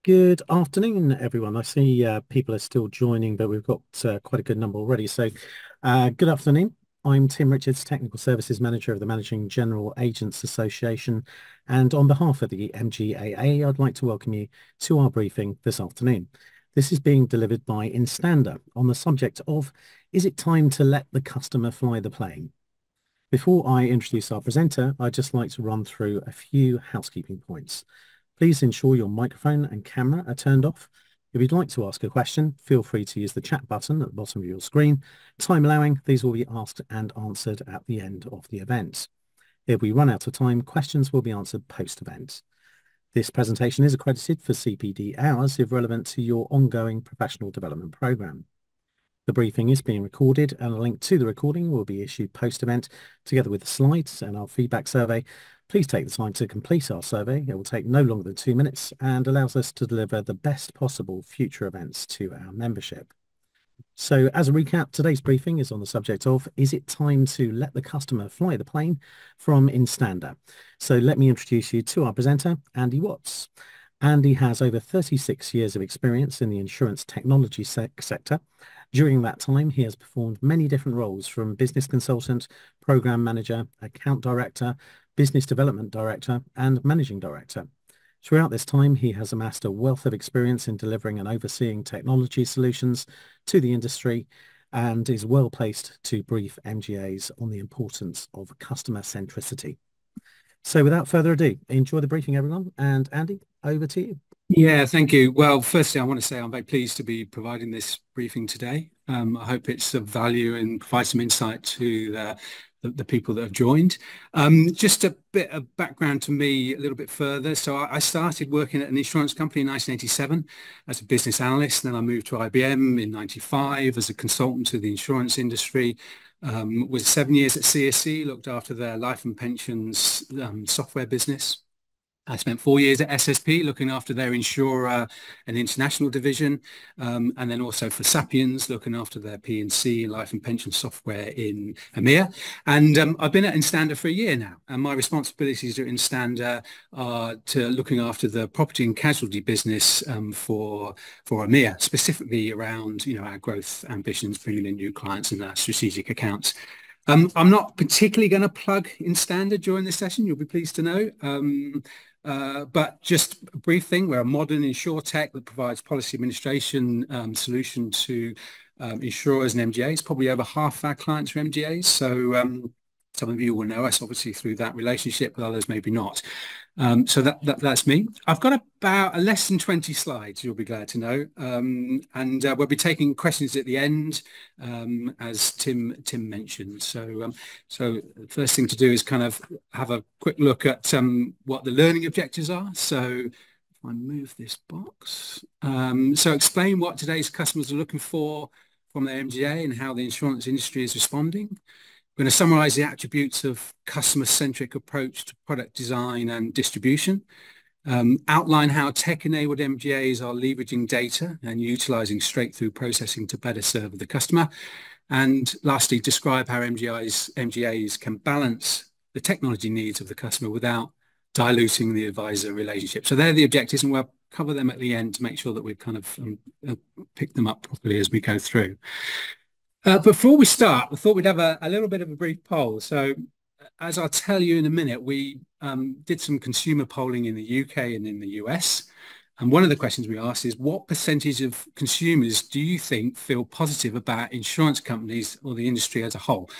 Good afternoon, everyone. I see people are still joining, but we've got quite a good number already. So good afternoon. I'm Tim Richards, Technical Services Manager of the Managing General Agents Association. And on behalf of the MGAA, I'd like to welcome you to our briefing this afternoon. This is being delivered by Instanda on the subject of, is it time to let the customer fly the plane? Before I introduce our presenter, I'd just like to run through a few housekeeping points. Please ensure your microphone and camera are turned off. If you'd like to ask a question, feel free to use the chat button at the bottom of your screen. Time allowing, these will be asked and answered at the end of the event. If we run out of time, questions will be answered post-event. This presentation is accredited for CPD hours if relevant to your ongoing professional development programme. The briefing is being recorded and a link to the recording will be issued post-event together with the slides and our feedback survey. Please take the time to complete our survey. It will take no longer than 2 minutes and allows us to deliver the best possible future events to our membership. So as a recap, today's briefing is on the subject of, is it time to let the customer fly the plane, from Instanda. So let me introduce you to our presenter, Andy Watts. Andy has over 36 years of experience in the insurance technology sector. During that time, he has performed many different roles, from business consultant, program manager, account director, business development director, and managing director. Throughout this time, he has amassed a wealth of experience in delivering and overseeing technology solutions to the industry and is well placed to brief MGAs on the importance of customer centricity. So without further ado, enjoy the briefing, everyone. And Andy, over to you. Yeah, thank you. Well, firstly, I want to say I'm very pleased to be providing this briefing today. I hope it's of value and provide some insight to the people that have joined. Just a bit of background to me a little bit further. So I started working at an insurance company in 1987 as a business analyst. Then I moved to IBM in 95 as a consultant to the insurance industry. Was 7 years at CSC, looked after their life and pensions software business. I spent 4 years at SSP looking after their insurer and international division, and then also for Sapiens looking after their P&C life and pension software in EMEA. And I've been at Instanda for a year now, and my responsibilities at Instanda are to looking after the property and casualty business for EMEA, specifically around our growth ambitions, bringing in new clients and our strategic accounts. I'm not particularly going to plug Instanda during this session, you'll be pleased to know. But just a brief thing, we're a modern insurtech that provides policy administration solution to insurers and MGAs. Probably over half of our clients are MGAs. So some of you will know us obviously through that relationship, but others maybe not. So that's me. I've got about less than 20 slides, you'll be glad to know. And we'll be taking questions at the end, as Tim mentioned. So the first thing to do is kind of have a quick look at what the learning objectives are. So if I move this box. So explain what today's customers are looking for from their MGA and how the insurance industry is responding. We're going to summarize the attributes of customer-centric approach to product design and distribution, outline how tech-enabled MGAs are leveraging data and utilizing straight-through processing to better serve the customer, and lastly, describe how MGAs can balance the technology needs of the customer without diluting the advisor relationship. So they're the objectives, and we'll cover them at the end to make sure that we've kind of picked them up properly as we go through. Before we start, I thought we'd have a little bit of a brief poll. So as I'll tell you in a minute, we did some consumer polling in the UK and in the US. And one of the questions we asked is, what percentage of consumers do you think feel positive about insurance companies or the industry as a whole?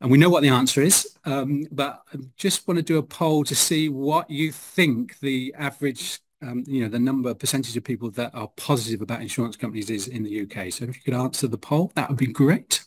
And we know what the answer is, but I just want to do a poll to see what you think the average the percentage of people that are positive about insurance companies is in the UK. So if you could answer the poll, that would be great.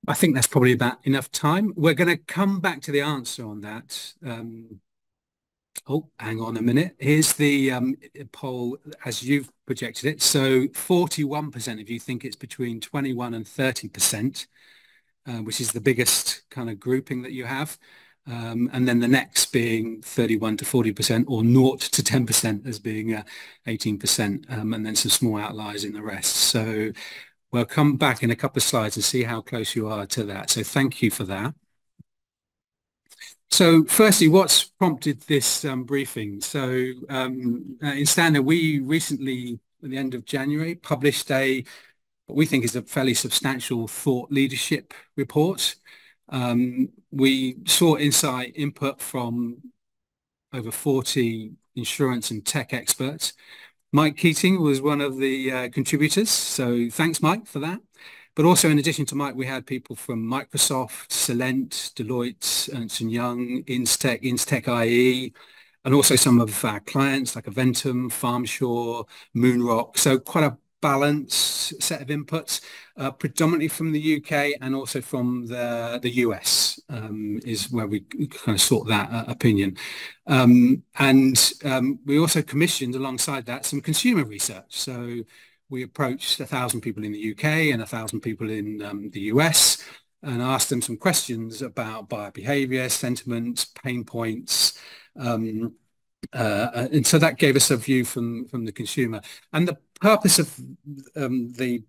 I think that's probably about enough time. We're going to come back to the answer on that Oh, hang on a minute. Here's the poll as you've projected it. So 41% of you think it's between 21 and 30%, which is the biggest kind of grouping that you have. And then the next being 31 to 40% or 0 to 10% as being 18%, and then some small outliers in the rest. So we'll come back in a couple of slides and see how close you are to that. So thank you for that. So firstly, what's prompted this briefing? So Instanda, we recently, at the end of January, published what we think is a fairly substantial thought leadership report. We sought input from over 40 insurance and tech experts. Mike Keating was one of the contributors, so thanks, Mike, for that. But also, in addition to Mike, we had people from Microsoft, Celent, Deloitte, Ernst & Young, Instech IE, and also some of our clients like Aventum, Farmshore, Moonrock. So quite a balanced set of inputs, predominantly from the UK and also from the US is where we kind of sought that opinion. We also commissioned alongside that some consumer research. So we approached 1,000 people in the UK and 1,000 people in the US and asked them some questions about buyer behavior, sentiment, pain points. And so that gave us a view from the consumer. And the purpose of engaging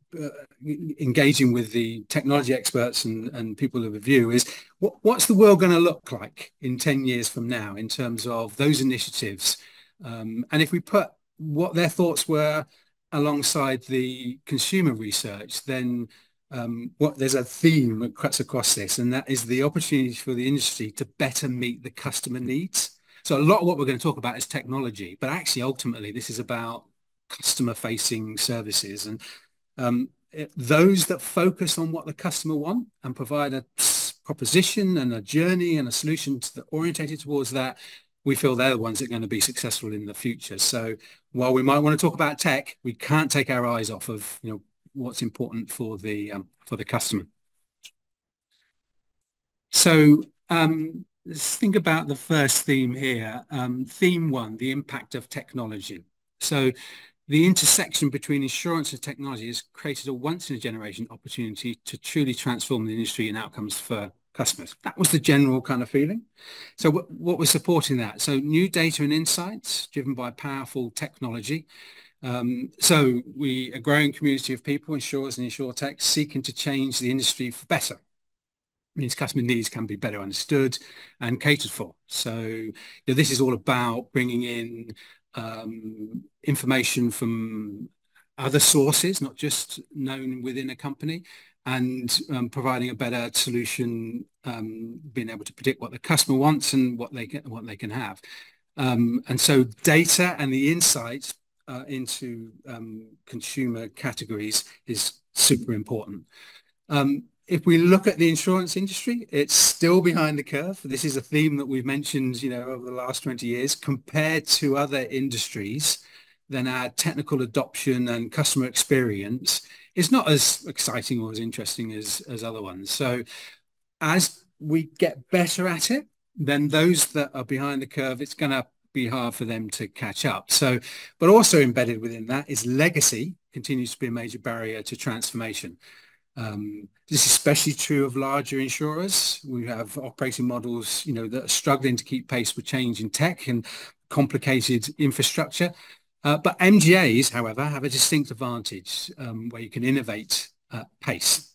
with the technology experts and people of review is what's the world going to look like in 10 years from now in terms of those initiatives? And if we put what their thoughts were alongside the consumer research, then there's a theme that cuts across this, and that is the opportunity for the industry to better meet the customer needs. So a lot of what we're going to talk about is technology, but actually ultimately this is about customer-facing services, and those that focus on what the customer want and provide a proposition and a journey and a solution orientated towards that, we feel they're the ones that are going to be successful in the future. So while we might want to talk about tech, we can't take our eyes off of what's important for the customer. So let's think about the first theme here. Theme 1, the impact of technology. So the intersection between insurance and technology has created a once-in-a-generation opportunity to truly transform the industry and outcomes for customers. That was the general kind of feeling. So what was supporting that? So new data and insights driven by powerful technology. So a growing community of people, insurers and insurtechs, seeking to change the industry for better. It means customer needs can be better understood and catered for. So this is all about bringing in information from other sources, not just known within a company, and providing a better solution, being able to predict what the customer wants and what they can have. And so data and the insights into consumer categories is super important. If we look at the insurance industry, it's still behind the curve. This is a theme that we've mentioned, over the last 20 years. Compared to other industries, then our technical adoption and customer experience is not as exciting or as interesting as other ones. So as we get better at it, then those that are behind the curve, it's going to be hard for them to catch up. So, but also embedded within that is legacy continues to be a major barrier to transformation. This is especially true of larger insurers. We have operating models, that are struggling to keep pace with change in tech and complicated infrastructure. But MGAs, however, have a distinct advantage where you can innovate at pace.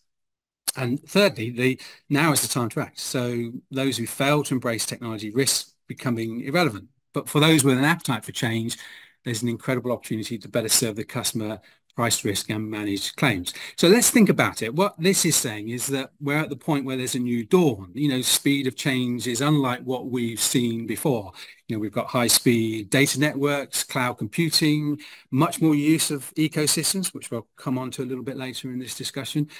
And thirdly, now is the time to act. So those who fail to embrace technology risk becoming irrelevant. But for those with an appetite for change, there's an incredible opportunity to better serve the customer, price risk and manage claims. So let's think about it. What this is saying is that we're at the point where there's a new dawn. Speed of change is unlike what we've seen before. We've got high-speed data networks, cloud computing, much more use of ecosystems, which we'll come on to a little bit later in this discussion.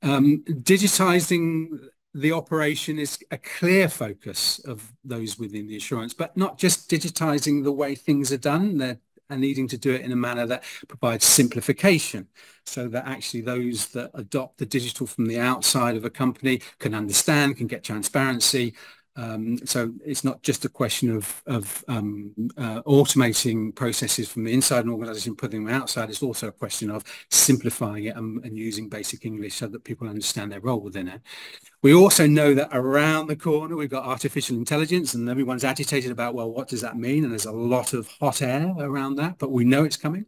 Digitizing the operation is a clear focus of those within the insurance, but not just digitizing the way things are done. They're needing to do it in a manner that provides simplification so that actually those that adopt the digital from the outside of a company can understand, can get transparency, So it's not just a question of automating processes from the inside an organisation, putting them outside. It's also a question of simplifying it and using basic English so that people understand their role within it. We also know that around the corner we've got artificial intelligence, and everyone's agitated about, well, what does that mean? And there's a lot of hot air around that, but we know it's coming.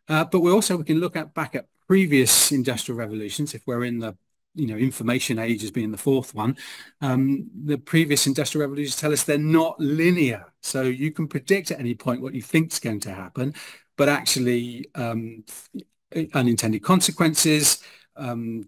But we can look back at previous industrial revolutions. If we're in the information age as being the fourth one, the previous industrial revolutions tell us they're not linear. So you can predict at any point what you think is going to happen, but actually unintended consequences,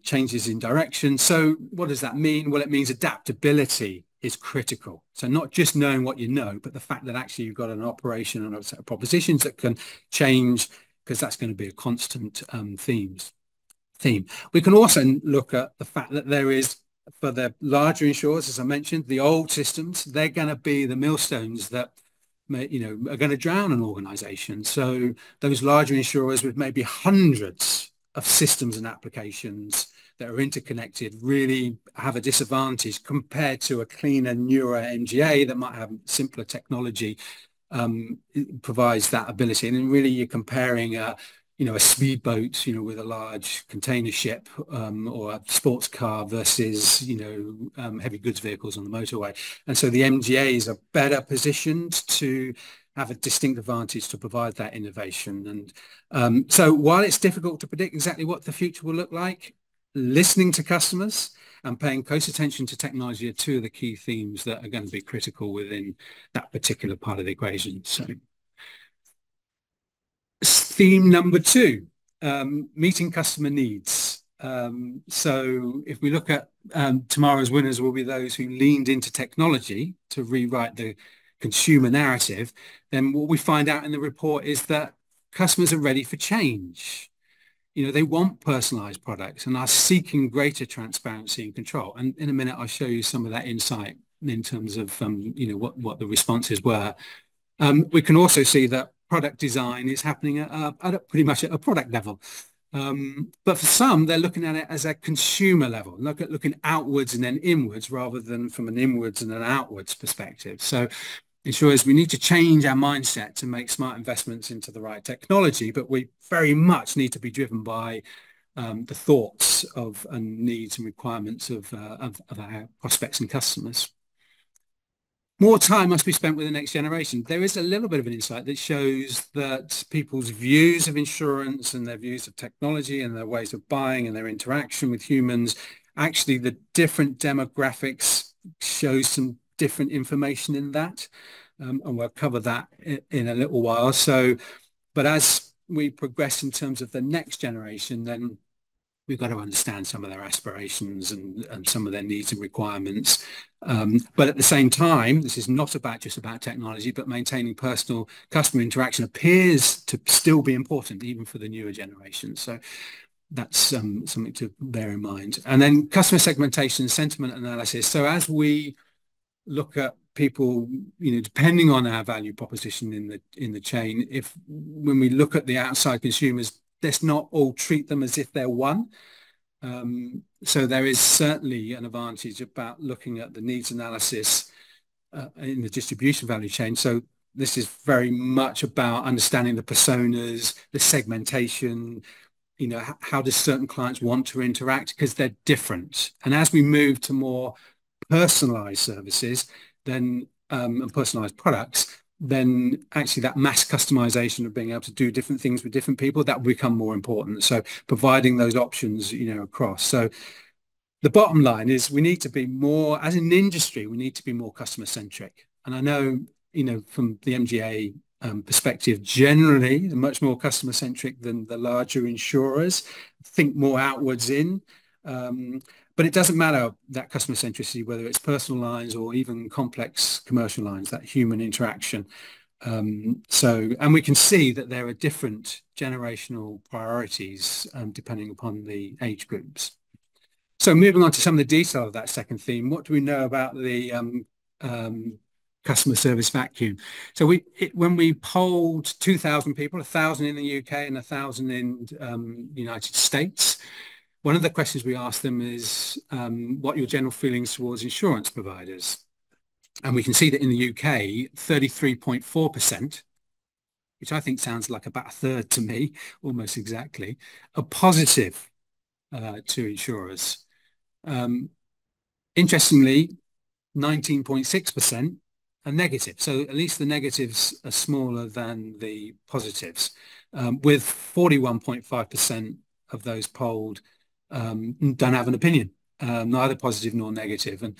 changes in direction. So what does that mean? Well, it means adaptability is critical. So not just knowing what you know, but the fact that actually you've got an operation and a set of propositions that can change, because that's going to be a constant theme. We can also look at the fact that there is, for the larger insurers, as I mentioned, the old systems, they're going to be the millstones that are going to drown an organization. So those larger insurers with maybe hundreds of systems and applications that are interconnected really have a disadvantage compared to a cleaner, newer MGA that might have simpler technology. Provides that ability. And then really you're comparing a speedboat with a large container ship or a sports car versus heavy goods vehicles on the motorway. And so the MGAs are better positioned to have a distinct advantage to provide that innovation. And so while it's difficult to predict exactly what the future will look like, listening to customers and paying close attention to technology are two of the key themes that are going to be critical within that particular part of the equation. So theme number 2, meeting customer needs. So if we look at tomorrow's winners will be those who leaned into technology to rewrite the consumer narrative, then what we find out in the report is that customers are ready for change. They want personalized products and are seeking greater transparency and control. And in a minute, I'll show you some of that insight in terms of, what the responses were. We can also see that product design is happening at pretty much at a product level. But for some, they're looking at it as a consumer level, looking outwards and then inwards rather than from an inwards and an outwards perspective. So insurers, we need to change our mindset to make smart investments into the right technology, but we very much need to be driven by the thoughts of and needs and requirements of our prospects and customers. More time must be spent with the next generation. There is a little bit of an insight that shows that people's views of insurance and their views of technology and their ways of buying and their interaction with humans, actually the different demographics show some different information in that. And we'll cover that in a little while. So, but as we progress in terms of the next generation, then we've got to understand some of their aspirations and some of their needs and requirements. But at the same time, this is not just about technology, but maintaining personal customer interaction appears to still be important, even for the newer generation. So that's something to bear in mind. And then customer segmentation and sentiment analysis. So as we look at people, depending on our value proposition in the chain, when we look at the outside consumers, let's not all treat them as if they're one. So there is certainly an advantage about looking at the needs analysis in the distribution value chain. So this is very much about understanding the personas, the segmentation, how do certain clients want to interact, because they're different. And as we move to more personalized services, then and personalized products, then actually that mass customization of being able to do different things with different people, that will become more important. So providing those options, across. So the bottom line is we need to be more, as an industry, we need to be more customer centric. And I know, from the MGA perspective, generally much more customer centric than the larger insurers, think more outwards in. But it doesn't matter, that customer centricity, whether it's personal lines or even complex commercial lines, that human interaction. And we can see that there are different generational priorities depending upon the age groups. So moving on to some of the detail of that second theme, what do we know about the customer service vacuum? So when we polled 2,000 people, 1,000 in the UK and 1,000 in the United States, one of the questions we asked them is what your general feelings towards insurance providers. And we can see that in the UK, 33.4%, which I think sounds like about a third to me, almost exactly, are positive to insurers. Interestingly, 19.6% are negative. So at least the negatives are smaller than the positives, with 41.5% of those polled don't have an opinion, neither positive nor negative, and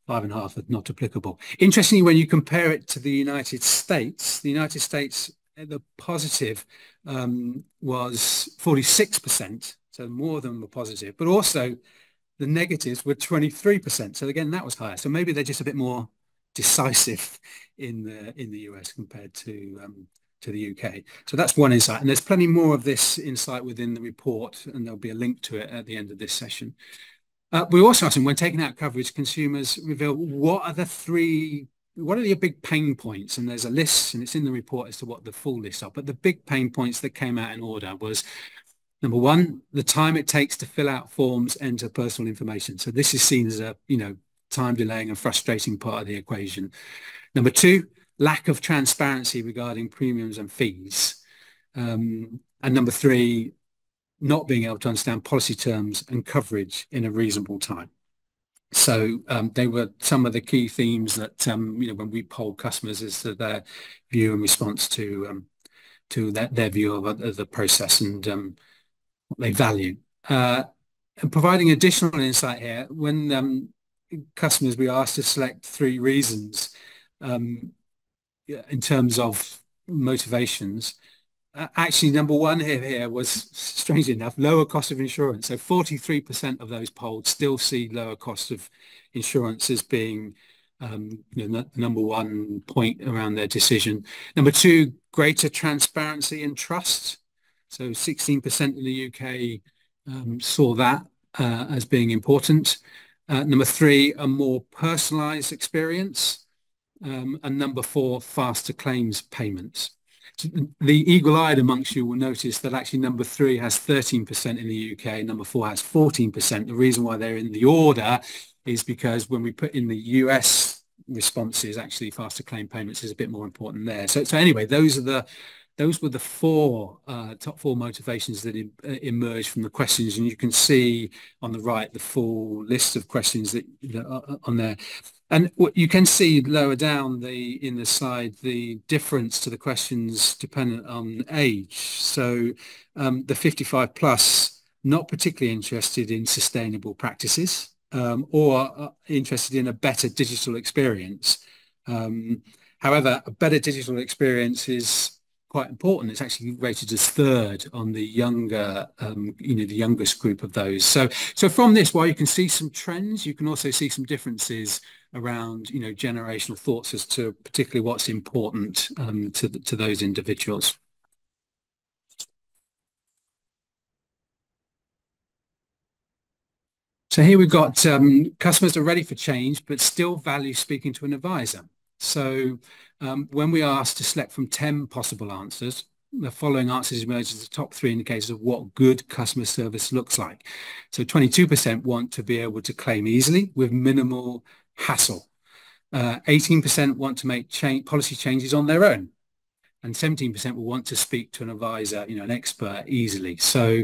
5.5% are not applicable. Interestingly, when you compare it to the United States, the positive was 46%, so more than the positive, but also the negatives were 23%. So again, that was higher. So maybe they're just a bit more decisive in the US compared to the UK. So that's one insight. And there's plenty more of this insight within the report, and there'll be a link to it at the end of this session. We also asked them, when taking out coverage, consumers reveal what are the big pain points? And there's a list, and it's in the report as to what the full list are. But the big pain points that came out in order was, number one, the time it takes to fill out forms, enter personal information. So this is seen as a, time delaying and frustrating part of the equation. Number two, lack of transparency regarding premiums and fees. And number three, not being able to understand policy terms and coverage in a reasonable time. So they were some of the key themes that, when we polled customers as to their view in response to their view of the process and what they value. And providing additional insight here, when customers we asked to select 3 reasons in terms of motivations, actually number one here was, strangely enough, lower cost of insurance. So 43% of those polled still see lower cost of insurance as being number one point around their decision. Number two, greater transparency and trust. So 16% in the UK saw that as being important. Number three, a more personalised experience. And number four, faster claims payments. The eagle-eyed amongst you will notice that actually number three has 13% in the UK, number four has 14%. The reason why they're in the order is because when we put in the US responses, actually faster claim payments is a bit more important there. So anyway, those were the top four motivations that emerged from the questions, and you can see on the right the full list of questions that are on there. And what you can see lower down in the slide, the difference to the questions dependent on age. So the 55 plus, not particularly interested in sustainable practices or interested in a better digital experience. However, a better digital experience is quite important. It's actually rated as third on the younger, the youngest group of those. So from this, while you can see some trends, you can also see some differences around, generational thoughts as to particularly what's important to those individuals. So here we've got customers are ready for change, but still value speaking to an advisor. So when we are asked to select from 10 possible answers, the following answers emerge as the top 3 indicators of what good customer service looks like. So 22% want to be able to claim easily with minimal hassle. 18% want to make policy changes on their own. And 17% will want to speak to an advisor, an expert easily. So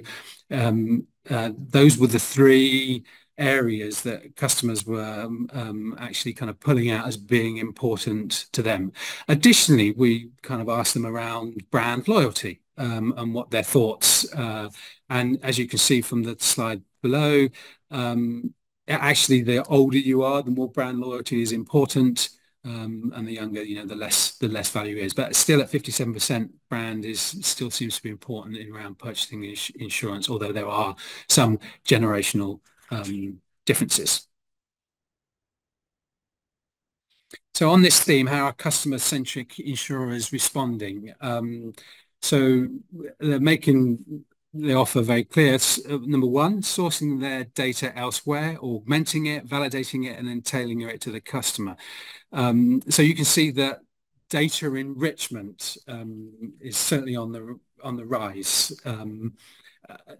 those were the 3 areas that customers were actually kind of pulling out as being important to them. Additionally, we kind of asked them around brand loyalty and what their thoughts. And as you can see from the slide below, actually, the older you are, the more brand loyalty is important. And the younger, the less value is. But still at 57%, brand still seems to be important in around purchasing insurance, although there are some generational differences. So on this theme, how are customer-centric insurers responding? So they're making the offer very clear. Number one, sourcing their data elsewhere, augmenting it, validating it, and then tailoring it to the customer. So you can see that data enrichment is certainly on the rise,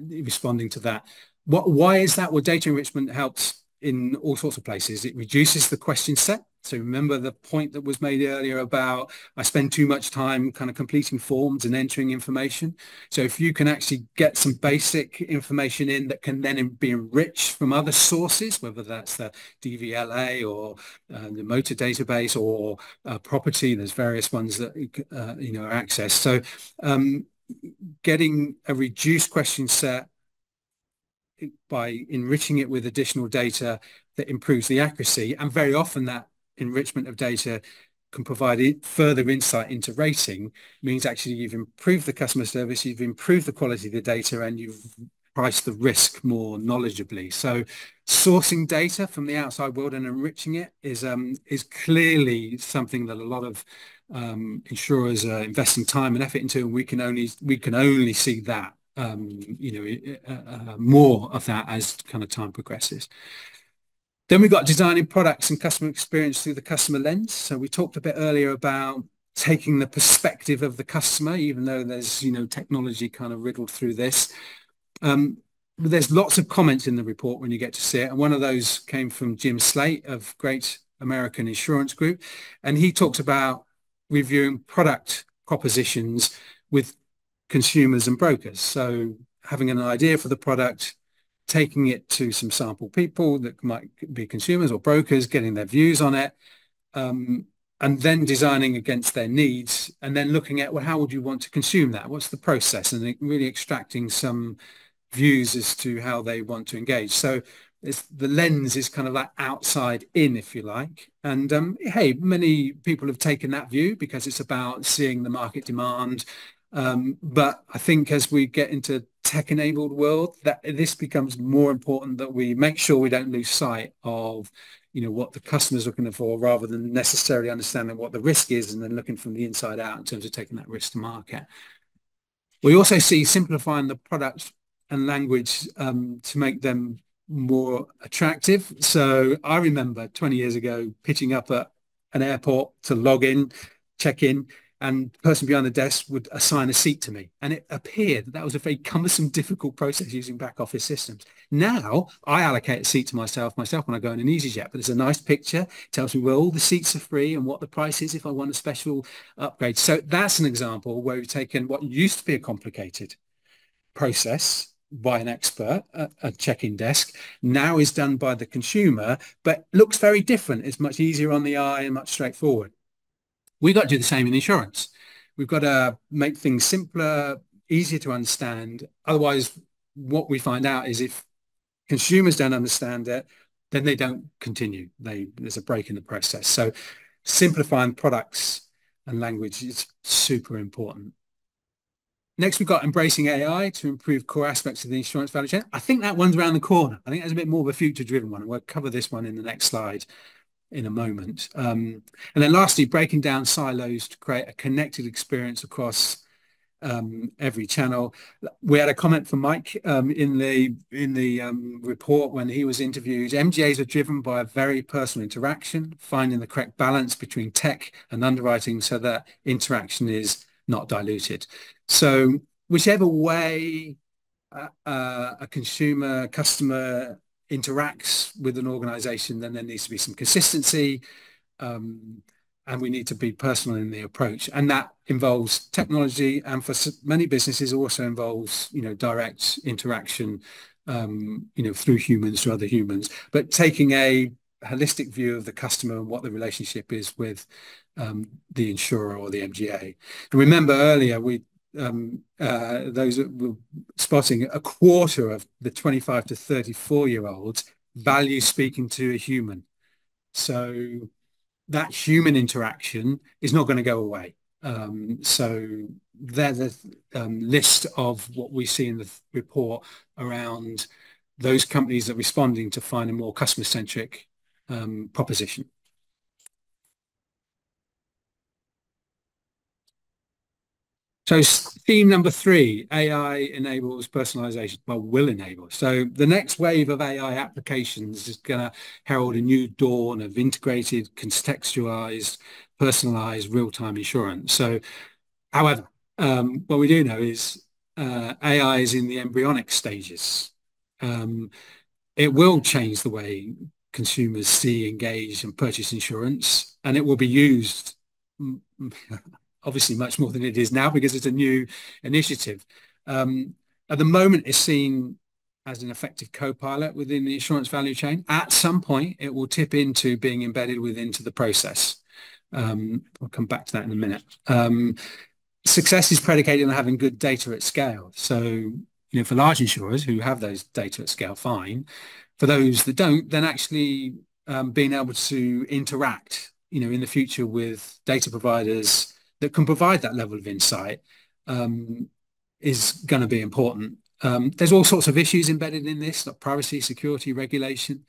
responding to that. Why is that? Well, data enrichment helps in all sorts of places. It reduces the question set. So remember the point that was made earlier about I spend too much time kind of completing forms and entering information. So if you can actually get some basic information in that can then be enriched from other sources, whether that's the DVLA or the motor database or property, there's various ones that are accessed. So getting a reduced question set by enriching it with additional data that improves the accuracy, and very often that enrichment of data can provide further insight into rating, means actually you've improved the customer service, you've improved the quality of the data, and you've priced the risk more knowledgeably. So sourcing data from the outside world and enriching it is clearly something that a lot of insurers are investing time and effort into, and we can only see that more of that as kind of time progresses. Then we've got designing products and customer experience through the customer lens. So we talked a bit earlier about taking the perspective of the customer, even though there's technology kind of riddled through this. There's lots of comments in the report when you get to see it, and one of those came from Jim Slate of Great American Insurance Group, and he talks about reviewing product propositions with consumers and brokers. So having an idea for the product, taking it to some sample people that might be consumers or brokers, getting their views on it, and then designing against their needs, and then looking at, well, how would you want to consume that? What's the process? And really extracting some views as to how they want to engage. So the lens is kind of like outside in, if you like. And hey, many people have taken that view because it's about seeing the market demand. But I think as we get into tech-enabled world, that this becomes more important, that we make sure we don't lose sight of what the customer's looking for, rather than necessarily understanding what the risk is and then looking from the inside out in terms of taking that risk to market. We also see simplifying the product and language to make them more attractive. So I remember 20 years ago pitching up at an airport to log in, check in, and the person behind the desk would assign a seat to me. And it appeared that was a very cumbersome, difficult process using back office systems. Now I allocate a seat to myself when I go in an EasyJet, but there's a nice picture, tells me where all the seats are free and what the price is if I want a special upgrade. So that's an example where we've taken what used to be a complicated process by an expert at a check-in desk, now is done by the consumer, but looks very different. It's much easier on the eye and much straightforward. We've got to do the same in insurance. We've got to make things simpler, easier to understand. Otherwise, what we find out is if consumers don't understand it, then they don't continue. There's a break in the process. So simplifying products and language is super important. Next, we've got embracing AI to improve core aspects of the insurance value chain. I think that one's around the corner. I think that's a bit more of a future-driven one, and we'll cover this one in the next slide in a moment. And then lastly, breaking down silos to create a connected experience across every channel. We had a comment from Mike in the report when he was interviewed. MGAs are driven by a very personal interaction, finding the correct balance between tech and underwriting so that interaction is not diluted. So whichever way a customer interacts with an organization, then there needs to be some consistency, and we need to be personal in the approach. And that involves technology, and for many businesses also involves, direct interaction, through humans to other humans, but taking a holistic view of the customer and what the relationship is with the insurer or the MGA. And remember earlier, those that were spotting, a quarter of the 25 to 34-year-olds value speaking to a human. So that human interaction is not going to go away. So there's the list of what we see in the report around those companies that are responding to find a more customer-centric proposition. So theme number 3, AI enables personalization, well, will enable. So the next wave of AI applications is going to herald a new dawn of integrated, contextualized, personalized, real-time insurance. So, however, what we do know is AI is in the embryonic stages. It will change the way consumers see, engage and purchase insurance, and it will be used obviously much more than it is now because it's a new initiative. At the moment, it's seen as an effective co-pilot within the insurance value chain. At some point, it will tip into being embedded into the process. I'll come back to that in a minute. Success is predicated on having good data at scale. So, for large insurers who have those data at scale, fine. For those that don't, then actually being able to interact, in the future with data providers that can provide that level of insight is going to be important. There's all sorts of issues embedded in this, like privacy, security, regulation,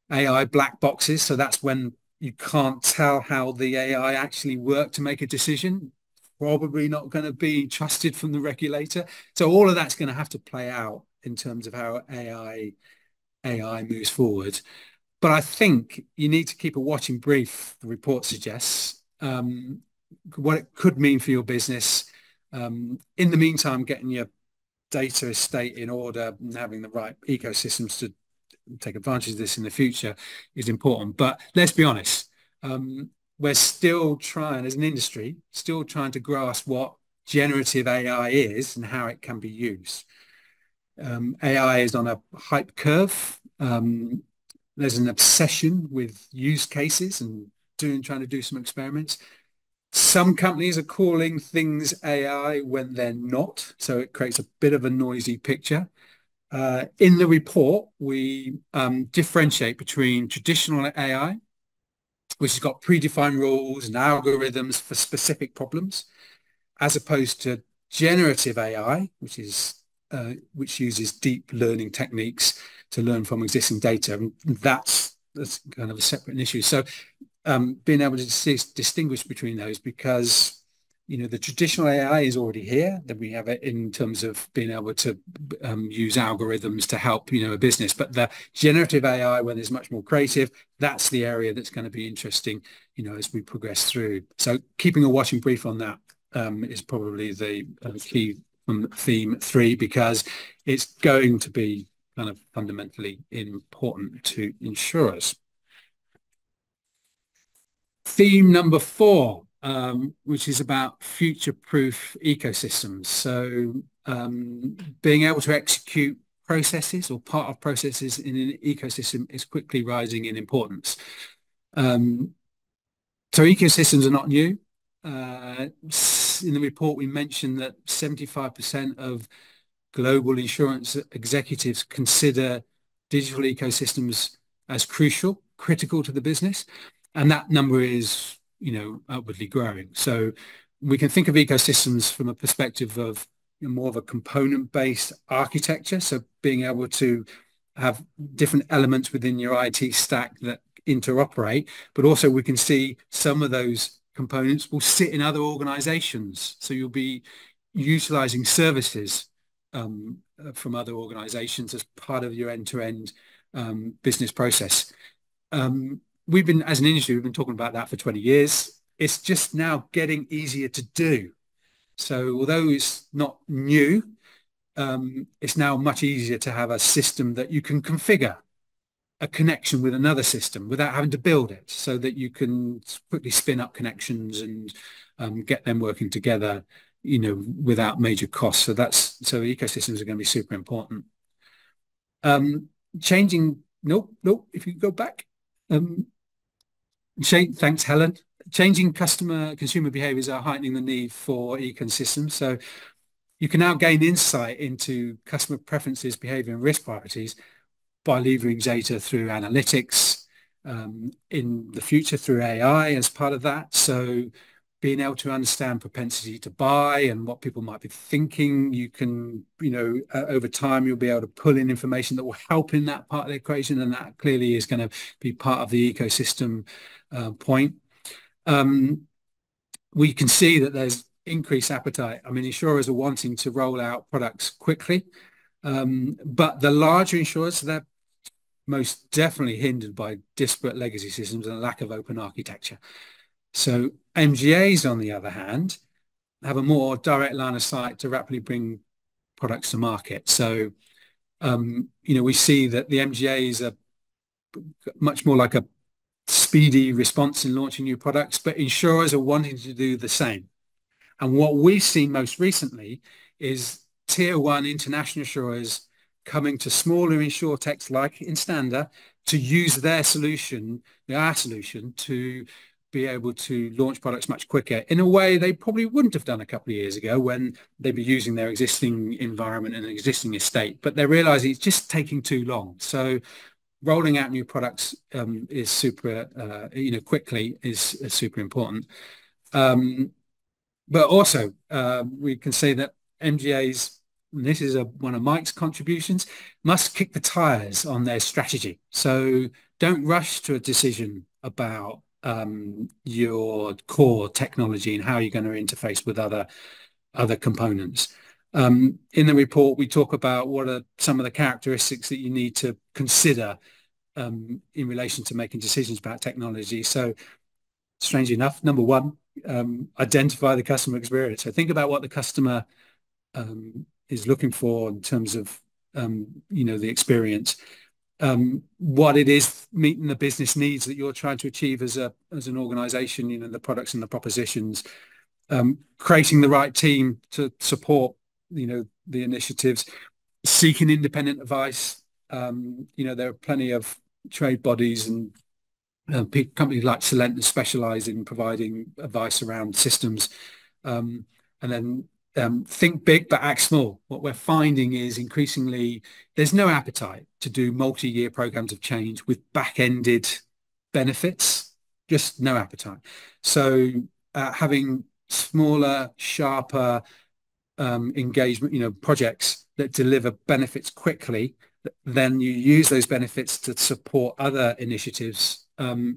AI black boxes. So that's when you can't tell how the AI actually worked to make a decision. Probably not going to be trusted from the regulator. So all of that's going to have to play out in terms of how AI moves forward. But I think you need to keep a watching brief, the report suggests, what it could mean for your business. In the meantime, getting your data estate in order and having the right ecosystems to take advantage of this in the future is important. But let's be honest, we're still trying, as an industry, to grasp what generative AI is and how it can be used. AI is on a hype curve. There's an obsession with use cases and trying to do some experiments. Some companies are calling things AI when they're not, so it creates a bit of a noisy picture. In the report, we differentiate between traditional AI, which has got predefined rules and algorithms for specific problems, as opposed to generative AI, which uses deep learning techniques to learn from existing data. And that's kind of a separate issue. So being able to distinguish between those, because the traditional AI is already here, that we have it in terms of being able to use algorithms to help a business. But the generative AI, when it's much more creative, that's the area that's going to be interesting as we progress through. So keeping a watching brief on that is probably the key from theme 3, because it's going to be kind of fundamentally important to insurers. Theme number 4, which is about future-proof ecosystems. So being able to execute processes or part of processes in an ecosystem is quickly rising in importance. So ecosystems are not new. In the report, we mentioned that 75% of global insurance executives consider digital ecosystems as critical to the business. And that number is, upwardly growing. So we can think of ecosystems from a perspective of more of a component-based architecture. So being able to have different elements within your IT stack that interoperate, but also we can see some of those components will sit in other organizations. So you'll be utilizing services from other organizations as part of your end-to-end business process. As an industry, we've been talking about that for 20 years. It's just now getting easier to do. So although it's not new, it's now much easier to have a system that you can configure a connection with another system without having to build it, so that you can quickly spin up connections and get them working together, without major costs. So ecosystems are going to be super important. If you go back. Thanks, Helen. Changing consumer behaviors are heightening the need for ecosystems. So you can now gain insight into customer preferences, behavior, and risk priorities by leveraging data through analytics, in the future through AI as part of that. So being able to understand propensity to buy and what people might be thinking, you can, over time, you'll be able to pull in information that will help in that part of the equation. And that clearly is going to be part of the ecosystem point. We can see that there's increased appetite. I mean, insurers are wanting to roll out products quickly, but the larger insurers, they're most definitely hindered by disparate legacy systems and a lack of open architecture. So MGAs, on the other hand, have a more direct line of sight to rapidly bring products to market. So, we see that the MGAs are much more like a speedy response in launching new products, but insurers are wanting to do the same. And what we've seen most recently is tier one international insurers coming to smaller insurtechs like Instanda to use their solution, our solution, to be able to launch products much quicker in a way they probably wouldn't have done a couple of years ago when they'd be using their existing environment and existing estate. But they're realizing it's just taking too long. So rolling out new products is super, quickly is super important. But also, we can say that MGAs, and this is one of Mike's contributions, must kick the tires on their strategy. So don't rush to a decision about your core technology and how you're going to interface with other components. In the report, we talk about what are some of the characteristics that you need to consider in relation to making decisions about technology. So, strangely enough, number one, identify the customer experience. So think about what the customer is looking for in terms of the experience, what it is meeting the business needs that you're trying to achieve as an organization, the products and the propositions, creating the right team to support the initiatives, seeking independent advice. There are plenty of trade bodies and companies like Solent that specialize in providing advice around systems, and then think big but act small. What we're finding is increasingly there's no appetite to do multi-year programs of change with back-ended benefits, just no appetite. So having smaller, sharper engagement, projects that deliver benefits quickly, then you use those benefits to support other initiatives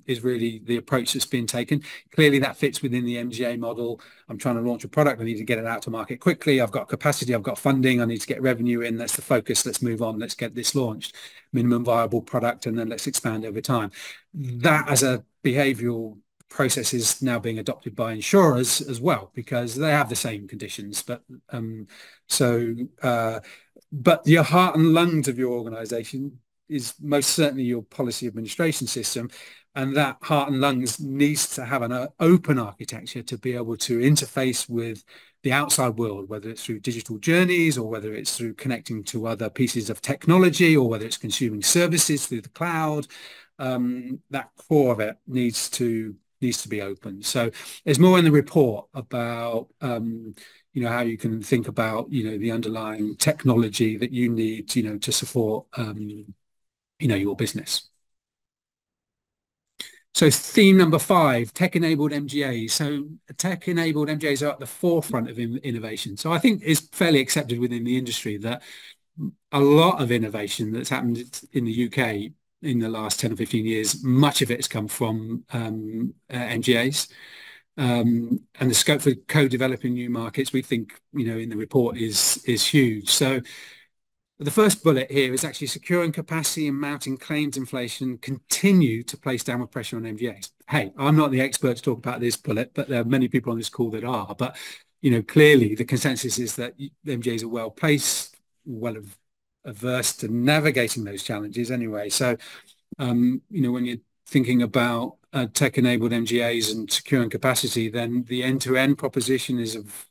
is really the approach that's been taken. Clearly, that fits within the MGA model. I'm trying to launch a product. I need to get it out to market quickly. I've got capacity. I've got funding. I need to get revenue in. That's the focus. Let's move on. Let's get this launched. Minimum viable product, and then let's expand over time. That as a behavioral process is now being adopted by insurers as well because they have the same conditions. But your heart and lungs of your organization is most certainly your policy administration system, and that heart and lungs needs to have an open architecture to be able to interface with the outside world, whether it's through digital journeys or whether it's through connecting to other pieces of technology or whether it's consuming services through the cloud. That core of it needs to be open. So there's more in the report about how you can think about the underlying technology that you need to support your business. So theme number 5, tech-enabled MGAs. So tech-enabled MGAs are at the forefront of innovation. So I think it's fairly accepted within the industry that a lot of innovation that's happened in the UK in the last 10 or 15 years, much of it has come from MGAs. And the scope for co-developing new markets, we think, in the report is huge. So the first bullet here is actually securing capacity and mounting claims inflation continue to place downward pressure on MGAs. Hey, I'm not the expert to talk about this bullet, but there are many people on this call that are. But, clearly the consensus is that MGAs are well placed, well averse to navigating those challenges anyway. So, when you're thinking about tech-enabled MGAs and securing capacity, then the end-to-end proposition is of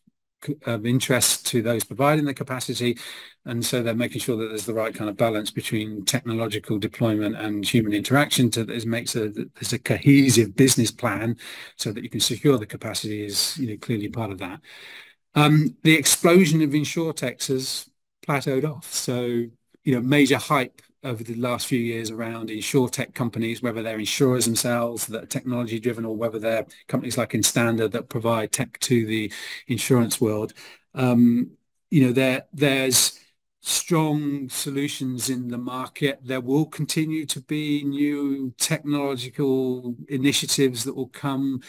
interest to those providing the capacity, and so they're making sure that there's the right kind of balance between technological deployment and human interaction there's a cohesive business plan so that you can secure the capacity is clearly part of that. The explosion of insurtechs has plateaued off, so major hype over the last few years around insurtech companies, whether they're insurers themselves that are technology driven or whether they're companies like Instanda that provide tech to the insurance world. There's strong solutions in the market. There will continue to be new technological initiatives that will come,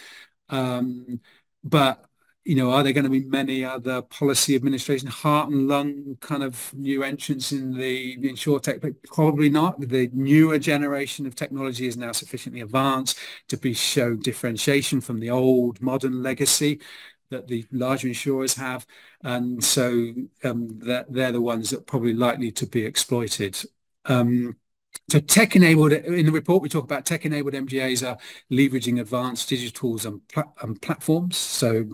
but are there going to be many other policy administration, heart and lung kind of new entrants in the insurtech? Probably not. The newer generation of technology is now sufficiently advanced to show differentiation from the old modern legacy that the larger insurers have. And so they're the ones that are probably likely to be exploited. So tech-enabled, in the report, we talk about tech-enabled MGAs are leveraging advanced digital tools and platforms, so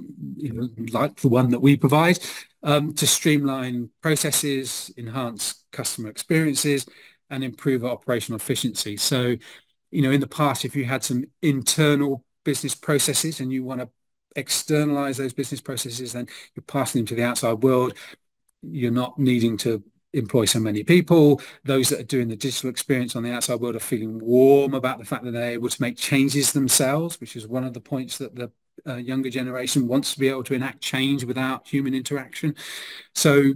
like the one that we provide, to streamline processes, enhance customer experiences, and improve operational efficiency. So, in the past, if you had some internal business processes and you want to externalize those business processes, then you're passing them to the outside world. You're not needing to employ so many people. Those that are doing the digital experience on the outside world are feeling warm about the fact that they're able to make changes themselves, which is one of the points that the younger generation wants to be able to enact change without human interaction. So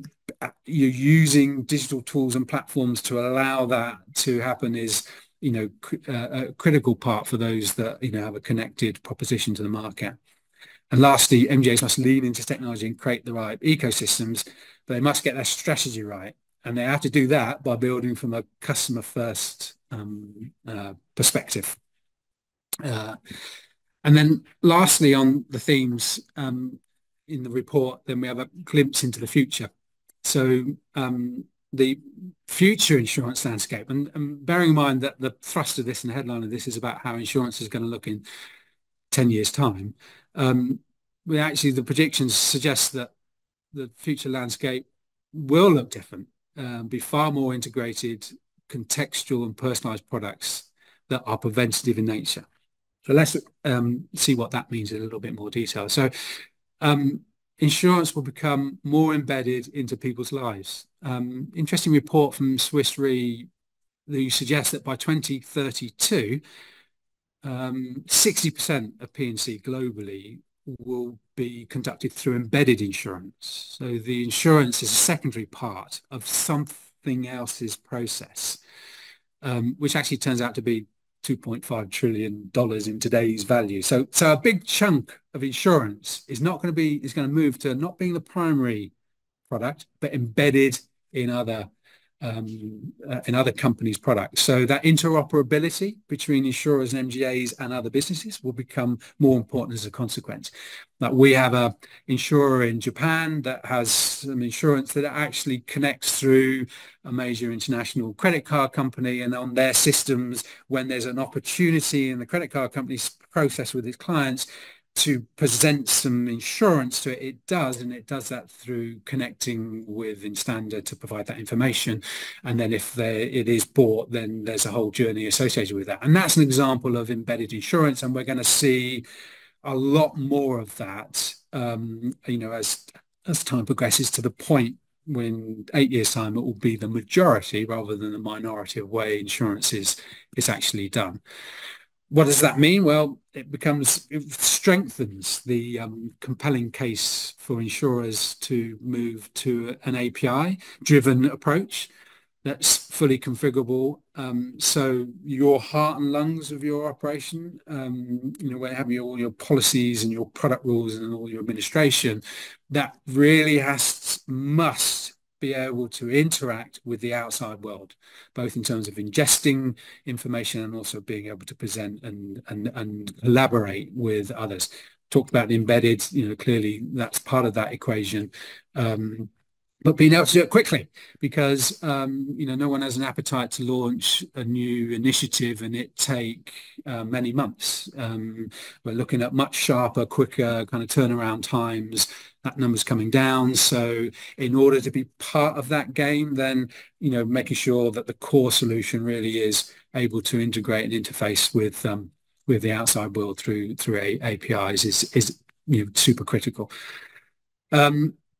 you're using digital tools and platforms to allow that to happen is a critical part for those that have a connected proposition to the market. And lastly, MGAs must lean into technology and create the right ecosystems, but they must get their strategy right. And they have to do that by building from a customer-first perspective. And then lastly, on the themes in the report, then we have a glimpse into the future. So the future insurance landscape, and bearing in mind that the thrust of this and the headline of this is about how insurance is going to look in 10 years' time, the predictions suggest that the future landscape will look different, be far more integrated, contextual and personalised products that are preventative in nature. So let's see what that means in a little bit more detail. So insurance will become more embedded into people's lives. Interesting report from Swiss Re who suggests that by 2032, 60% of P&C globally will be conducted through embedded insurance. So the insurance is a secondary part of something else's process, which actually turns out to be $2.5 trillion in today's value. So a big chunk of insurance is going to move to not being the primary product, but embedded in other companies' products. So that interoperability between insurers and MGAs and other businesses will become more important as a consequence. Like we have a insurer in Japan that has some insurance that actually connects through a major international credit card company, and on their systems, when there's an opportunity in the credit card company's process with its clients to present some insurance to it, it does, and it does that through connecting with Instanda to provide that information. And then if it is bought, then there's a whole journey associated with that. And that's an example of embedded insurance, and we're going to see a lot more of that, as time progresses, to the point when 8 years' time it will be the majority rather than the minority of way insurance is actually done. What does that mean? Well, it strengthens the compelling case for insurers to move to an API-driven approach that's fully configurable. So your heart and lungs of your operation, where you have all your policies and your product rules and all your administration, that really must be able to interact with the outside world, both in terms of ingesting information and also being able to present and collaborate with others. Talked about embedded, clearly that's part of that equation. But being able to do it quickly, because no one has an appetite to launch a new initiative and it take many months. We're looking at much sharper, quicker kind of turnaround times. That number's coming down. So in order to be part of that game, then making sure that the core solution really is able to integrate and interface with the outside world through APIs is super critical.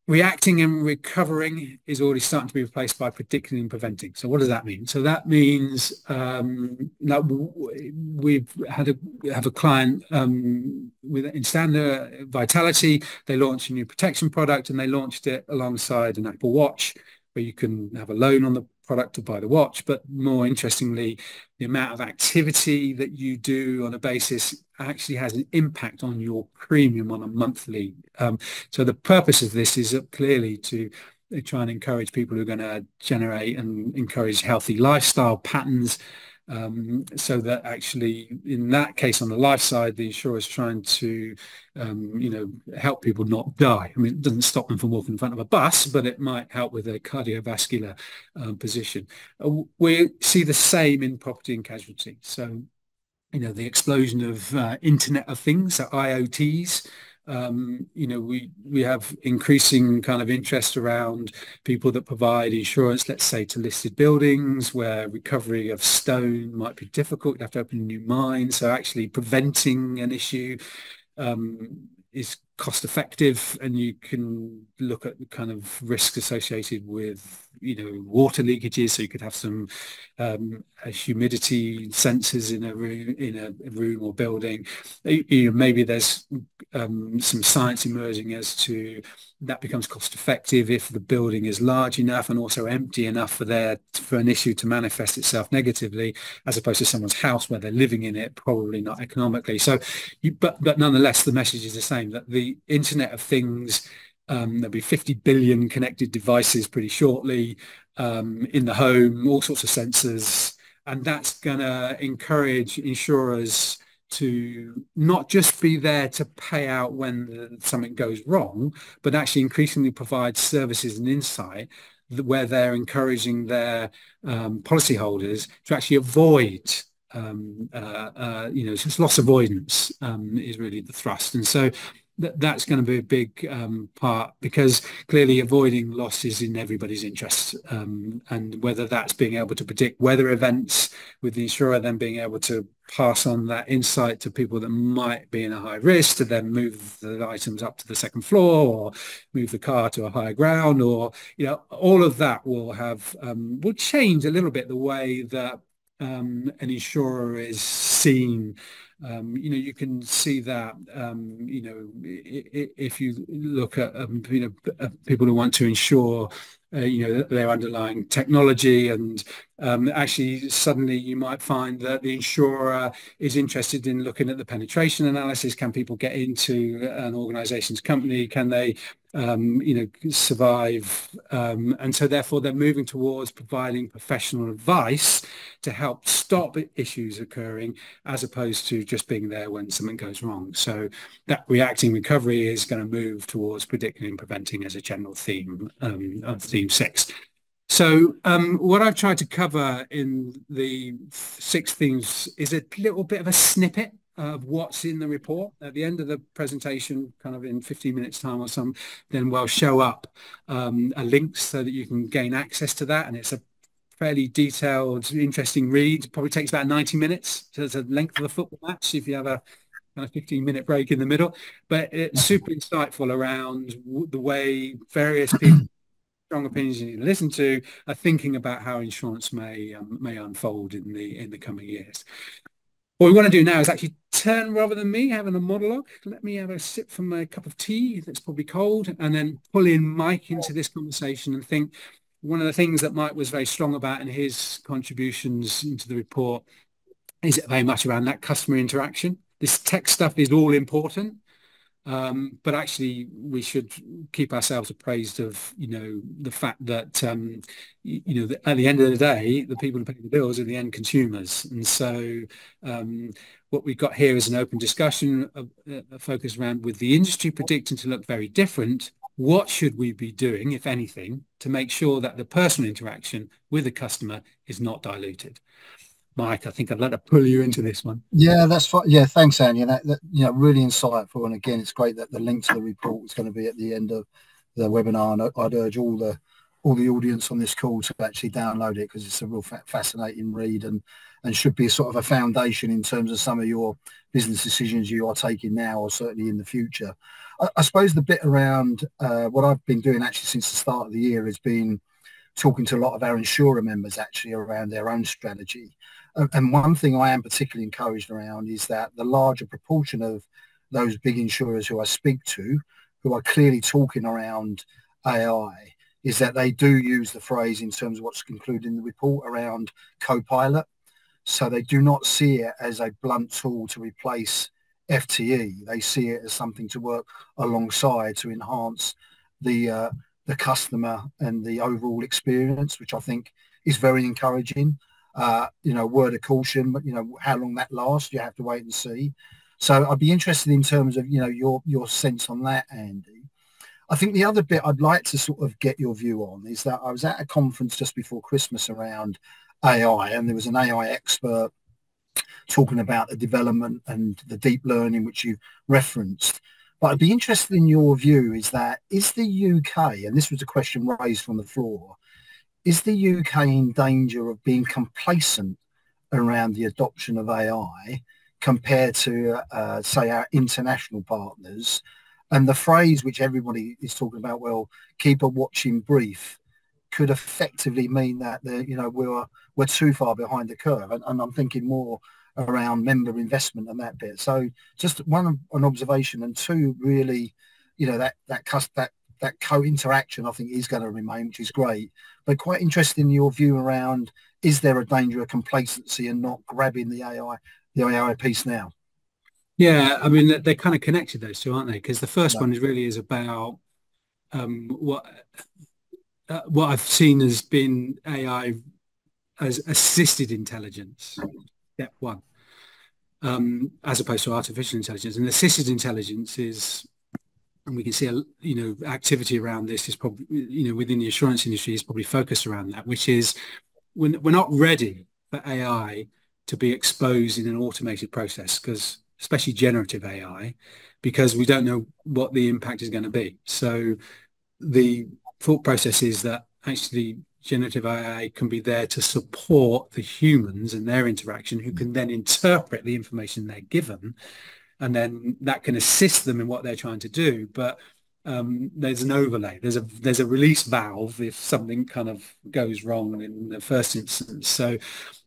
Reacting and recovering is already starting to be replaced by predicting and preventing. So what does that mean? So that means we've have a client with Instanda Vitality. They launched a new protection product, and they launched it alongside an Apple Watch, where you can have a loan on the product to buy the watch. But more interestingly, the amount of activity that you do on a basis actually has an impact on your premium on a monthly. So the purpose of this is clearly to try and encourage people who are going to generate and encourage healthy lifestyle patterns, so that actually in that case on the life side, the insurer is trying to help people not die. I mean, it doesn't stop them from walking in front of a bus, but it might help with their cardiovascular position. We see the same in property and casualty. So the explosion of Internet of Things, so IoTs. We have increasing kind of interest around people that provide insurance, let's say, to listed buildings where recovery of stone might be difficult. You have to open a new mine. So actually preventing an issue is cost effective, and you can look at the kind of risks associated with water leakages. So you could have some humidity sensors in a room or building. Maybe there's some science emerging as to that becomes cost effective if the building is large enough and also empty enough for an issue to manifest itself negatively, as opposed to someone's house where they're living in it, probably not economically. So, but nonetheless, the message is the same, that the Internet of Things, there'll be 50 billion connected devices pretty shortly in the home, all sorts of sensors, and that's going to encourage insurers to not just be there to pay out when something goes wrong, but actually increasingly provide services and insight where they're encouraging their policyholders to actually avoid just loss avoidance is really the thrust. And so that's going to be a big part, because clearly avoiding loss is in everybody's interest, and whether that's being able to predict weather events with the insurer, then being able to pass on that insight to people that might be in a high risk, to then move the items up to the second floor or move the car to a higher ground, or all of that will change a little bit the way that an insurer is seen. You can see that, if you look at, people who want to insure, their underlying technology, and actually suddenly you might find that the insurer is interested in looking at the penetration analysis. Can people get into an organization's company? Can they survive? And so therefore they're moving towards providing professional advice to help stop issues occurring, as opposed to just being there when something goes wrong. So that reacting recovery is going to move towards predicting and preventing as a general theme of theme 6. So what I've tried to cover in the 6 themes is a little bit of a snippet of what's in the report. At the end of the presentation, kind of in 15 minutes time or some, then we'll show up a link so that you can gain access to that. And it's a fairly detailed, interesting read. It probably takes about 90 minutes. So it's the length of a football match if you have a kind of 15-minute break in the middle. But it's super insightful around the way various people, strong opinions you need to listen to, are thinking about how insurance may unfold in the coming years. What we want to do now is actually turn, rather than me having a monologue, let me have a sip from my cup of tea that's probably cold, and then pull in Mike into this conversation and think. One of the things that Mike was very strong about in his contributions into the report is very much around that customer interaction. This tech stuff is all important, but actually we should keep ourselves appraised of the fact that at the end of the day, the people who pay the bills are the end consumers. And so what we've got here is an open discussion, a focus around, with the industry predicting to look very different, what should we be doing, if anything, to make sure that the personal interaction with the customer is not diluted? Mike, I think I'd like to pull you into this one. Yeah, that's fine. Yeah, thanks, Andy. That really insightful. And again, it's great that the link to the report is going to be at the end of the webinar. And I'd urge all the audience on this call to actually download it, because it's a real fascinating read, and should be a sort of a foundation in terms of some of your business decisions you are taking now, or certainly in the future. I suppose the bit around what I've been doing actually since the start of the year has been talking to a lot of our insurer members actually around their own strategy. And one thing I am particularly encouraged around is that the larger proportion of those big insurers who I speak to, who are clearly talking around AI, is that they do use the phrase, in terms of what's concluded in the report, around co-pilot. So they do not see it as a blunt tool to replace FTE. They see it as something to work alongside to enhance the customer and the overall experience, which I think is very encouraging. word of caution, but how long that lasts, you have to wait and see. So I'd be interested in terms of your sense on that, Andy. I think the other bit I'd like to sort of get your view on is that I was at a conference just before Christmas around AI, and there was an AI expert talking about the development and the deep learning which you referenced. But I'd be interested in your view, is the UK, and this was a question raised from the floor, is the UK in danger of being complacent around the adoption of AI compared to, say, our international partners? And the phrase which everybody is talking about, well, keep a watching brief, could effectively mean that we're too far behind the curve. And I'm thinking more around member investment and that bit. So just an observation, and two, really, that co-interaction I think is going to remain, which is great. But quite interested in your view around, is there a danger of complacency and not grabbing the AI piece now? Yeah, I mean, they're kind of connected, those two, aren't they? Because the first one is about what I've seen has been AI as assisted intelligence, step one, as opposed to artificial intelligence. And assisted intelligence is, and we can see, activity around this is probably, within the insurance industry is probably focused around that, which is we're not ready for AI to be exposed in an automated process, because especially generative AI, because we don't know what the impact is going to be. So the thought process is that actually generative AI can be there to support the humans and their interaction, who can then interpret the information they're given, and then that can assist them in what they're trying to do. But there's an overlay. There's a release valve if something kind of goes wrong in the first instance. So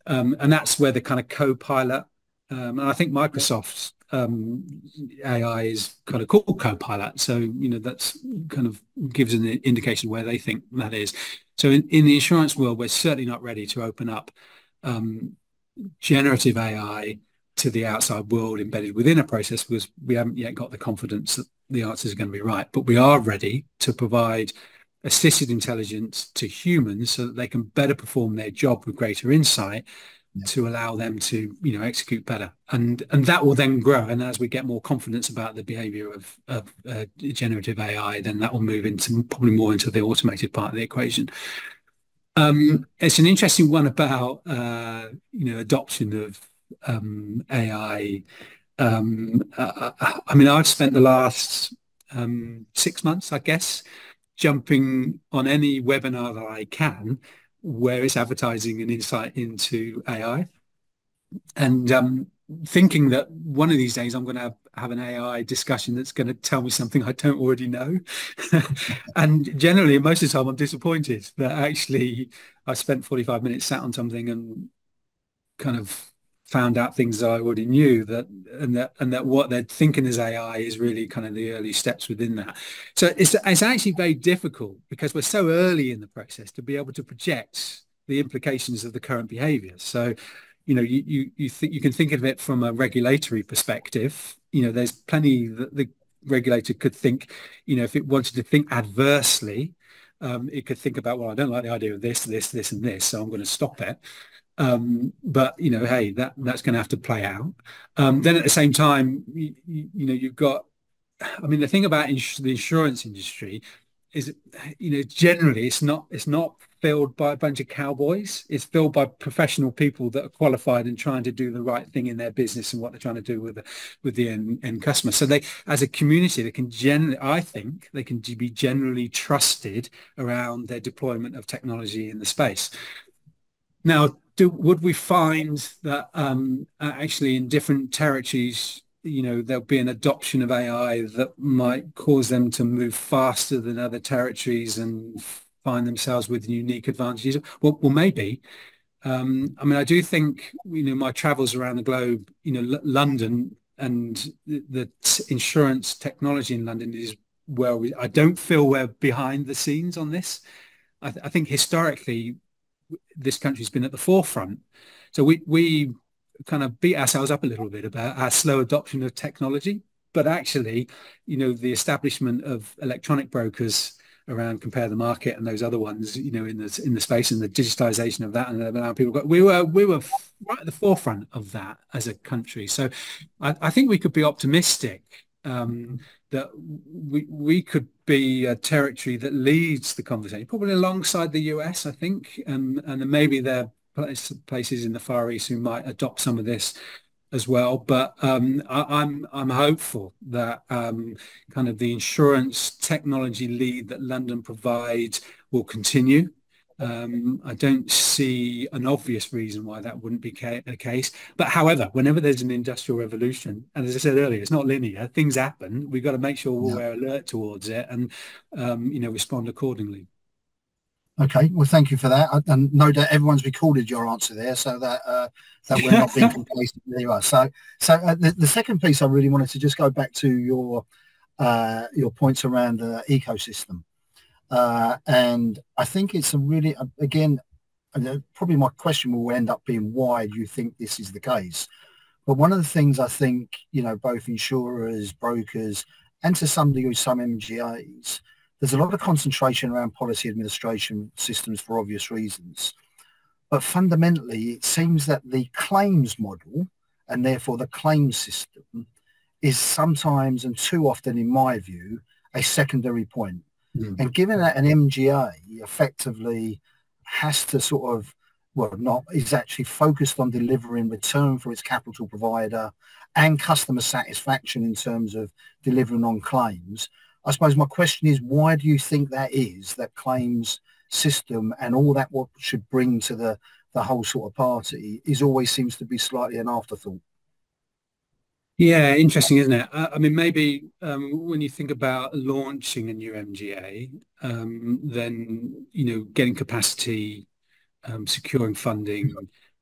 and that's where the kind of co-pilot, and I think Microsoft's AI is kind of called Copilot. So, that's kind of gives an indication where they think that is. So in the insurance world, we're certainly not ready to open up generative AI to the outside world embedded within a process, because we haven't yet got the confidence that the answers are going to be right. But we are ready to provide assisted intelligence to humans so that they can better perform their job with greater insight, to allow them to execute better, and that will then grow. And as we get more confidence about the behavior of generative AI, then that will move into probably more into the automated part of the equation. It's an interesting one about adoption of AI. I mean, I've spent the last 6 months, I guess, jumping on any webinar that I can where it's advertising an insight into AI, and thinking that one of these days I'm going to have an AI discussion that's going to tell me something I don't already know. And generally, most of the time, I'm disappointed that actually I spent 45 minutes sat on something and kind of found out things that I already knew, and that what they're thinking as AI is really kind of the early steps within that. So it's actually very difficult, because we're so early in the process, to be able to project the implications of the current behavior. So, you can think of it from a regulatory perspective. There's plenty that the regulator could think, if it wanted to think adversely, it could think about, well, I don't like the idea of this, and this, so I'm going to stop it. But hey, that's going to have to play out. Then at the same time, you've got, I mean, the thing about the insurance industry is, generally it's not filled by a bunch of cowboys. It's filled by professional people that are qualified and trying to do the right thing in their business and what they're trying to do with the end customer. So they, as a community, they can I think they can be generally trusted around their deployment of technology in the space. Now, would we find that actually in different territories, there'll be an adoption of AI that might cause them to move faster than other territories and find themselves with unique advantages? Well, maybe. I mean, I do think, my travels around the globe, London and the insurance technology in London is where I don't feel we're behind the scenes on this. I think historically, this country's been at the forefront. So we kind of beat ourselves up a little bit about our slow adoption of technology. But actually, the establishment of electronic brokers around Compare the Market and those other ones, you know, in the space and the digitization of that, and allowing people we were right at the forefront of that as a country. So I think we could be optimistic that we could be a territory that leads the conversation, probably alongside the US, I think, and then maybe there are places in the Far East who might adopt some of this as well. But I'm hopeful that kind of the insurance technology lead that London provides will continue. I don't see an obvious reason why that wouldn't be the case. But however, whenever there's an industrial revolution, and as I said earlier, it's not linear, things happen. We've got to make sure we're alert towards it and, you know, respond accordingly. Okay, well, thank you for that. And no doubt everyone's recorded your answer there, so that we're not being complacent where you are. So the second piece I really wanted to just go back to your points around the ecosystem. And I think it's a really, again, probably my question will end up being, why do you think this is the case? But one of the things I think, you know, both insurers, brokers, and to some degree, some MGAs, there's a lot of concentration around policy administration systems for obvious reasons. But fundamentally, it seems that the claims model, and therefore the claims system, is sometimes, and too often in my view, a secondary point. And given that an MGA effectively has to sort of, well, not, is actually focused on delivering return for its capital provider and customer satisfaction in terms of delivering on claims, I suppose my question is, why do you think that is, that claims system and all that what should bring to the whole sort of party is always seems to be slightly an afterthought? Yeah, interesting, isn't it? I mean, maybe when you think about launching a new MGA, then, you know, getting capacity, securing funding,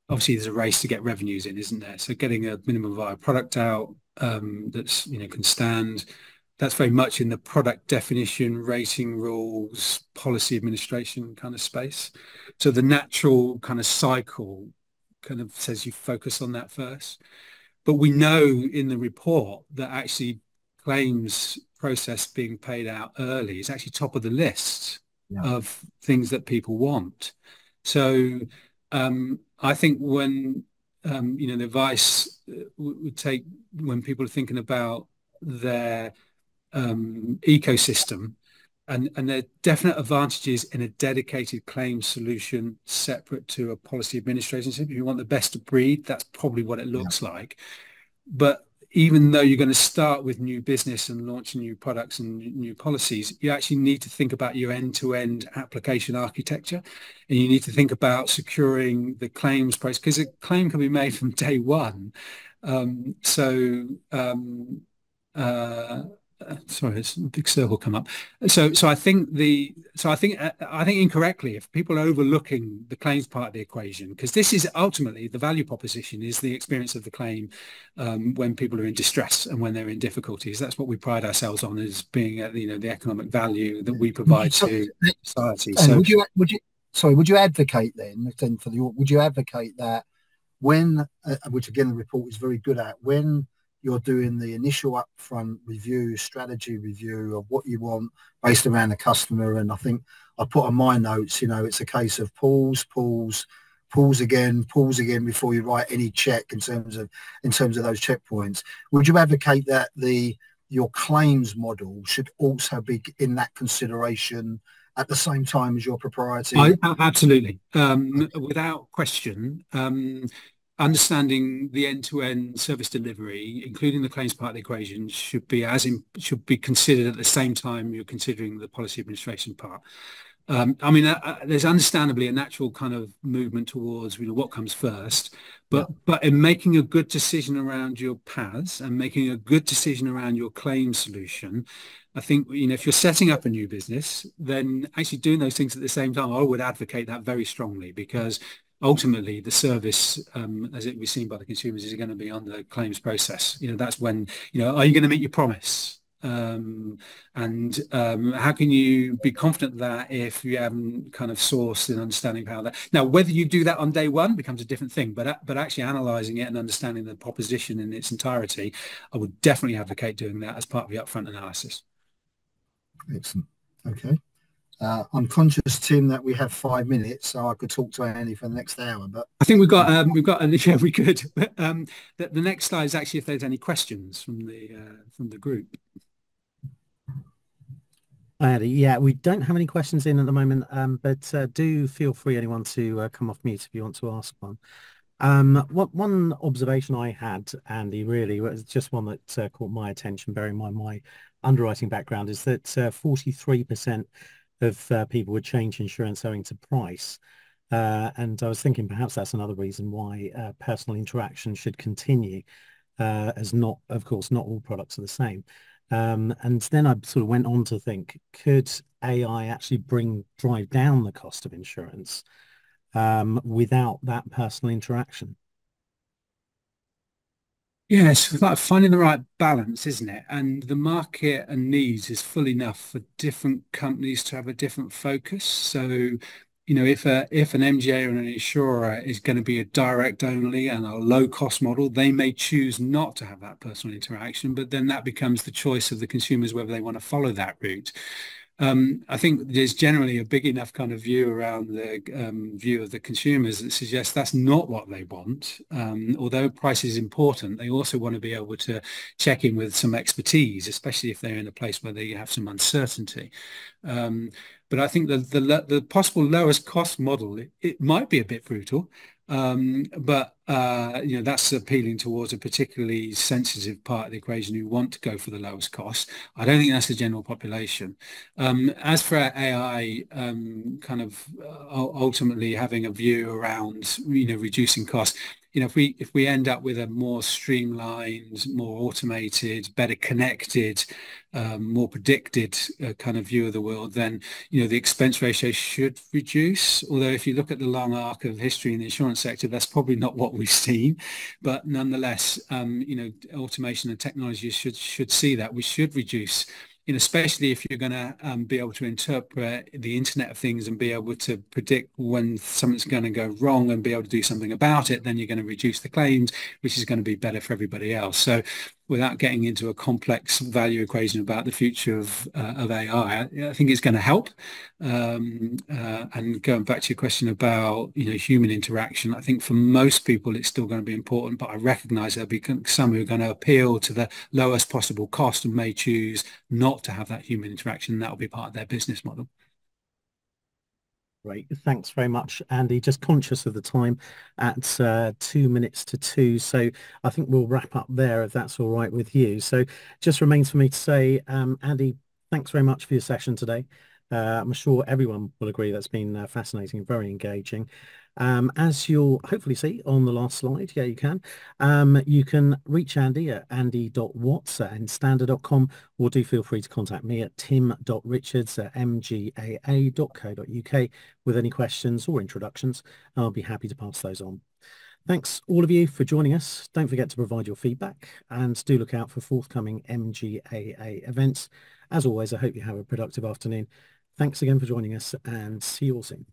obviously there's a race to get revenues in, isn't there? So getting a minimum viable product out that's, you know, can stand, that's very much in the product definition, rating rules, policy administration kind of space. So the natural kind of cycle kind of says you focus on that first. But we know in the report that actually claims process being paid out early is actually top of the list of things that people want. So I think when, you know, the advice would take when people are thinking about their ecosystem, and there are definite advantages in a dedicated claims solution separate to a policy administration system. If you want the best of breed, that's probably what it looks like. But even though you're going to start with new business and launch new products and new policies, you actually need to think about your end-to-end application architecture, and you need to think about securing the claims process, because a claim can be made from day one. Sorry, it's a big circle come up. So I think incorrectly, if people are overlooking the claims part of the equation, because this is ultimately the value proposition is the experience of the claim when people are in distress and when they're in difficulties. That's what we pride ourselves on, as being you know, the economic value that we provide to society. So would you advocate then for would you advocate that when which again the report is very good at, when you're doing the initial upfront review, strategy review of what you want based around the customer, and I think I put on my notes, you know, it's a case of pause again before you write any check in terms of those checkpoints. Would you advocate that your claims model should also be in that consideration at the same time as your propriety? Absolutely, without question. Understanding the end-to-end service delivery, including the claims part of the equation, should be considered at the same time you're considering the policy administration part. I mean, there's understandably a natural kind of movement towards, you know, what comes first, but in making a good decision around your paths and making a good decision around your claims solution, I think, you know, if you're setting up a new business, then actually doing those things at the same time, I would advocate that very strongly, because ultimately the service, as it was seen by the consumers, is going to be on the claims process. You know, that's when, you know, are you going to meet your promise? And how can you be confident that if you haven't kind of sourced and understanding how that, now whether you do that on day one becomes a different thing, but actually analysing it and understanding the proposition in its entirety, I would definitely advocate doing that as part of the upfront analysis. Excellent. Okay. I'm conscious, Tim, that we have 5 minutes, so I could talk to Andy for the next hour. But I think yeah, we could. The next slide is actually if there's any questions from the group. Andy, yeah, we don't have any questions in at the moment, but do feel free, anyone, to come off mute if you want to ask one. One observation I had, Andy, really was just one that caught my attention, bearing in mind my underwriting background, is that 43% of people would change insurance owing to price. And I was thinking perhaps that's another reason why personal interaction should continue, as not, of course, not all products are the same. And then I sort of went on to think, could AI actually drive down the cost of insurance without that personal interaction? Yeah, it's like finding the right balance, isn't it? And the market and needs is full enough for different companies to have a different focus. So, if an MGA or an insurer is going to be a direct only and a low cost model, they may choose not to have that personal interaction, but then that becomes the choice of the consumers whether they want to follow that route. I think there's generally a big enough kind of view around the view of the consumers that suggests that's not what they want. Although price is important, they also want to be able to check in with some expertise, especially if they're in a place where they have some uncertainty. But I think the possible lowest cost model, it might be a bit brutal, but that's appealing towards a particularly sensitive part of the equation who want to go for the lowest cost. I don't think that's the general population. As for AI, ultimately having a view around reducing costs. If we end up with a more streamlined, more automated, better connected, more predicted kind of view of the world, then the expense ratio should reduce. Although if you look at the long arc of history in the insurance sector, that's probably not what we've seen. But nonetheless, automation and technology should see that. We should reduce, especially if you're going to be able to interpret the Internet of Things and be able to predict when something's going to go wrong and be able to do something about it, then you're going to reduce the claims, which is going to be better for everybody else. So without getting into a complex value equation about the future of AI, I think it's going to help. And going back to your question about human interaction, I think for most people it's still going to be important, but I recognise there'll be some who are going to appeal to the lowest possible cost and may choose not to have that human interaction, and that will be part of their business model. Great. Thanks very much, Andy. Just conscious of the time at 2 minutes to 2. So I think we'll wrap up there if that's all right with you. So just remains for me to say, Andy, thanks very much for your session today. I'm sure everyone will agree that's been fascinating and very engaging. As you'll hopefully see on the last slide, yeah, you can reach Andy at andy.watts@instanda.com, or do feel free to contact me at tim.richards@mgaa.co.uk with any questions or introductions. I'll be happy to pass those on. Thanks all of you for joining us. Don't forget to provide your feedback and do look out for forthcoming MGAA events. As always, I hope you have a productive afternoon. Thanks again for joining us, and see you all soon.